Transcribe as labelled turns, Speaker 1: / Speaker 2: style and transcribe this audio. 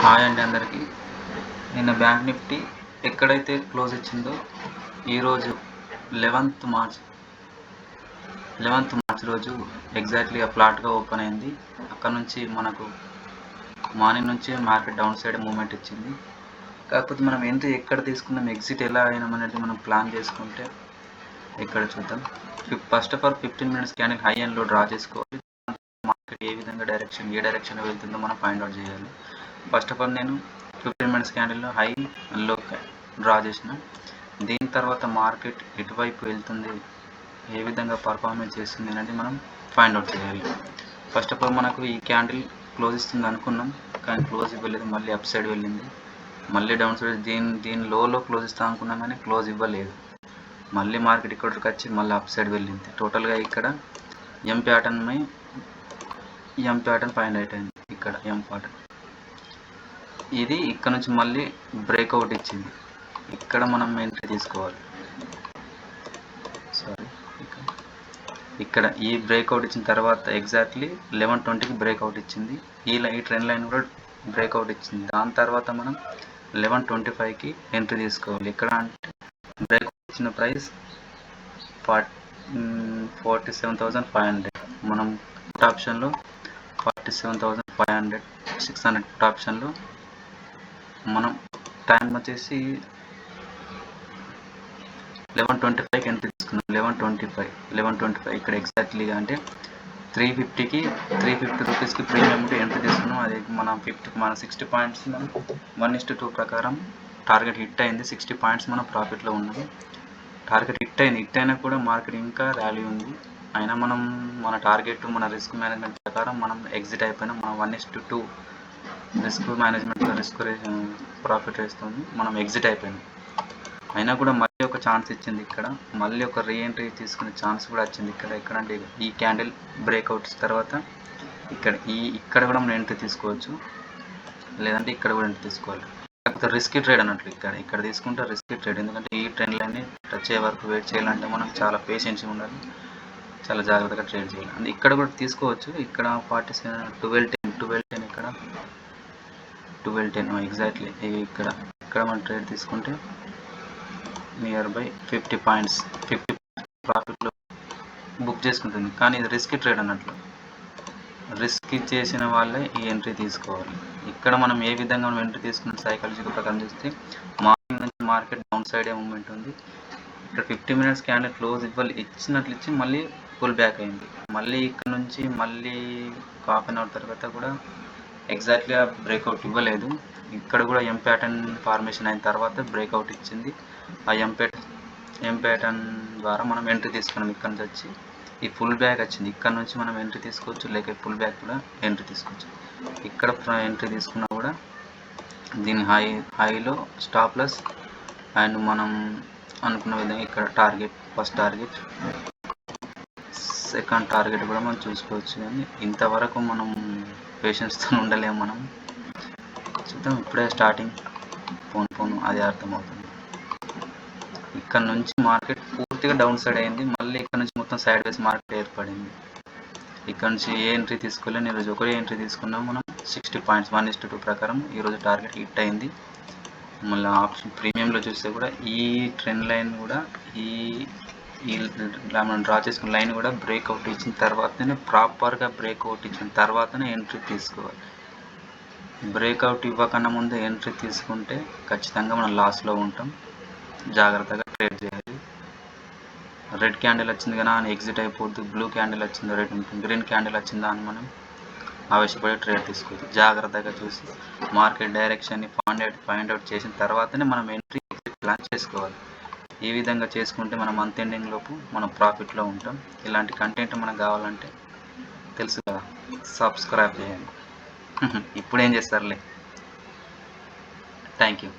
Speaker 1: Hi అండి అందరికీ. నిన్న బ్యాంక్ నిఫ్టీ ఎక్కడైతే క్లోజ్ ఇచ్చిందో ఈరోజు 11th మార్చ్ రోజు ఎగ్జాక్ట్లీ ఫ్లాట్గా ఓపెన్ అయింది. అక్కడ నుంచి మనకు మార్నింగ్ నుంచి మార్కెట్ డౌన్ సైడ్ మూమెంట్ ఇచ్చింది. కాకపోతే మనం ఎంట్రీ ఎక్కడ తీసుకున్నాం, ఎగ్జిట్ ఎలా అయినాం అనేది మనం ప్లాన్ చేసుకుంటే ఇక్కడ చూద్దాం. First of all 15 minutes candle high and లో డ్రా చేసుకోవాలి. మార్కెట్ ఏ విధంగా ఏ డైరెక్షన్ వెళ్తుందో మనం ఫైండ్ అవుట్ చేయాలి. ఫస్ట్ ఆఫ్ ఆల్ నేను 15 minutes క్యాండిల్లో హై లో డ్రా చేసిన. దీని తర్వాత మార్కెట్ ఎటువైపు వెళ్తుంది, ఏ విధంగా పర్ఫార్మెన్స్ చేస్తుంది అనేది మనం ఫైండ్ అవుట్ చేయాలి. ఫస్ట్ ఆఫ్ ఆల్ మనకు ఈ క్యాండిల్ క్లోజ్ ఇస్తుంది అనుకున్నాం, కానీ క్లోజ్ ఇవ్వలేదు. మళ్ళీ అప్ సైడ్ వెళ్ళింది, మళ్ళీ డౌన్ సైడ్. దీని లోలో క్లోజ్ ఇస్తాం అనుకున్నాం, కానీ క్లోజ్ ఇవ్వలేదు. మళ్ళీ మార్కెట్ ఇక్కడికి వచ్చి మళ్ళీ అప్ సైడ్ వెళ్ళింది. టోటల్గా ఇక్కడ ఎం ప్యాటర్న్ ఫైండ్ అవుట్ అయింది. ఇక్కడ ఎం ప్యాటర్న్ ఇది ఇక్కడ నుంచి మళ్ళీ బ్రేక్అవుట్ ఇచ్చింది. ఇక్కడ మనం ఎంట్రీ తీసుకోవాలి. ఇక్కడ ఈ బ్రేక్అవుట్ ఇచ్చిన తర్వాత ఎగ్జాక్ట్లీ 11:20కి బ్రేక్అవుట్ ఇచ్చింది. ఈ ట్రెండ్ లైన్ కూడా బ్రేక్అవుట్ ఇచ్చింది. దాని తర్వాత మనం 11:25కి ఎంట్రీ తీసుకోవాలి. ఇక్కడ అంటే బ్రేక్అవుట్ ఇచ్చిన ప్రైస్ 47,500. మనం పుట్ ఆప్షన్లో 47,500 600 పుట్ ఆప్షన్లో మనం టైం వచ్చేసి 11:25కి ఎంట్రీ తీసుకున్నాం. 11:25 ఇక్కడ ఎగ్జాక్ట్లీగా అంటే 350 రూపీస్కి ప్రీమియం ఎంట్రీ తీసుకున్నాం. అది మన 60 పాయింట్స్ 1:2 ప్రకారం టార్గెట్ హిట్ అయింది. 60 పాయింట్స్ మనం ప్రాఫిట్లో ఉన్నది. టార్గెట్ హిట్ అయినా కూడా మార్కెట్ ఇంకా ర్యాలీ ఉంది. అయినా మనం మన టార్గెట్ మన రిస్క్ మేనేజ్మెంట్ ప్రకారం మనం ఎగ్జిట్ అయిపోయినాం. మనం 1:2 రిస్క్ ప్రాఫిట్ వేస్తుంది, మనం ఎగ్జిట్ అయిపోయినాం. అయినా కూడా మళ్ళీ ఒక ఛాన్స్ ఇచ్చింది. ఇక్కడ మళ్ళీ ఒక రీఎంట్రీ తీసుకునే ఛాన్స్ కూడా వచ్చింది. ఇక్కడ అంటే ఈ క్యాండిల్ బ్రేక్అవుట్స్ తర్వాత ఇక్కడ కూడా మనం ఎంట్రీ తీసుకోవచ్చు, లేదంటే ఇక్కడ కూడా ఎంట్రీ తీసుకోవాలి. కాకపోతే రిస్కీ ట్రేడ్ అన్నట్లు ఇక్కడ తీసుకుంటే రిస్కీ ట్రేడ్. ఎందుకంటే ఈ ట్రెండ్ లైన్ని టచ్ అయ్యే వరకు వెయిట్ చేయాలంటే మనం చాలా పేషెన్స్గా ఉండాలి, చాలా జాగ్రత్తగా ట్రేడ్ చేయాలి. అంటే ఇక్కడ కూడా తీసుకోవచ్చు. ఇక్కడ 12:10 ఇక్కడ 12:10 ఎగ్జాక్ట్లీ ఇక్కడ మనం ట్రేడ్ తీసుకుంటే నియర్ బై 50 పాయింట్స్ ప్రాఫిట్లో బుక్ చేసుకుంటుంది. కానీ ఇది రిస్కీ ట్రేడ్ అన్నట్లు. రిస్క్ చేసిన వాళ్ళే ఈ ఎంట్రీ తీసుకోవాలి. ఇక్కడ మనం ఏ విధంగా మనం ఎంట్రీ తీసుకున్న సైకాలజికల్ ప్రకారం చూస్తే మార్నింగ్ నుంచి మార్కెట్ డౌన్ సైడే మూమెంట్ ఉంది. ఇక్కడ 50 minutes క్యాండిల్ క్లోజ్ ఇచ్చినట్లు ఇచ్చి మళ్ళీ పుల్ బ్యాక్ అయింది. మళ్ళీ ఇక్కడ నుంచి మళ్ళీ హాఫ్ అన్ అవర్ తర్వాత కూడా ఎగ్జాక్ట్లీ బ్రేక్అవుట్ ఇవ్వలేదు. ఇక్కడ కూడా ఎం ప్యాటర్న్ ఫార్మేషన్ అయిన తర్వాత బ్రేక్అవుట్ ఇచ్చింది. ఆ ఎం ప్యాటర్న్ ద్వారా మనం ఎంట్రీ తీసుకున్నాం. ఇక్కడ నుంచి వచ్చి ఈ ఫుల్ బ్యాక్ వచ్చింది. ఇక్కడ నుంచి మనం ఎంట్రీ తీసుకోవచ్చు, లేక ఫుల్ బ్యాక్ కూడా ఎంట్రీ తీసుకోవచ్చు. ఇక్కడ ఎంట్రీ తీసుకున్నా కూడా దీని హైలో స్టాప్ లాస్ అండ్ మనం అనుకున్న విధంగా ఇక్కడ target, first target, second target కూడా మనం చూసుకోవచ్చు. కానీ ఇంతవరకు మనం పేషెన్స్తో ఉండలేము. మనం చూద్దాం. ఇప్పుడే స్టార్టింగ్ పోను అది అర్థమవుతుంది. ఇక్కడ నుంచి మార్కెట్ పూర్తిగా డౌన్ సైడ్ అయింది. మళ్ళీ ఇక్కడ నుంచి మొత్తం సైడ్ వేస్ మార్కెట్ ఏర్పడింది. ఇక్కడ నుంచి ఏ ఎంట్రీ తీసుకోలేదు. ఈరోజు ఒకటే ఎంట్రీ తీసుకున్నాం మనం 60 పాయింట్స్ 1:2 ప్రకారం. ఈరోజు టార్గెట్ హిట్ అయింది. మళ్ళీ ఆప్షన్ ప్రీమియంలో చూస్తే కూడా ఈ ట్రెండ్ లైన్ కూడా మనం డ్రా చేసుకున్న లైన్ కూడా బ్రేక్అవుట్ ఇచ్చిన తర్వాతనే ప్రాపర్గా బ్రేక్అవుట్ ఇచ్చిన తర్వాతనే ఎంట్రీ తీసుకోవాలి. బ్రేక్అవుట్ ఇవ్వకన్నా ముందే ఎంట్రీ తీసుకుంటే ఖచ్చితంగా మనం లాస్లో ఉంటాం. జాగ్రత్తగా ట్రేడ్ చేయాలి. రెడ్ క్యాండిల్ వచ్చింది కదా అని ఎగ్జిట్ అయిపోద్దు. బ్లూ క్యాండిల్ వచ్చిందో గ్రీన్ క్యాండిల్ వచ్చిందా అని మనం ఆవేశపడి ట్రేడ్ తీసుకోవచ్చు. జాగ్రత్తగా చూసి మార్కెట్ డైరెక్షన్ని ఫైండ్ అవుట్ చేసిన తర్వాతనే మనం ఎంట్రీ ఎగ్జిట్ ప్లాన్ చేసుకోవాలి. ఈ విధంగా చేసుకుంటే మనం మంత్ ఎండింగ్ లోపు మనం ప్రాఫిట్లో ఉంటాం. ఇలాంటి కంటెంట్ మనకు కావాలంటే తెలుసు కదా, సబ్స్క్రైబ్ చేయండి. ఇప్పుడు ఏం చేస్తారులే. Thank you.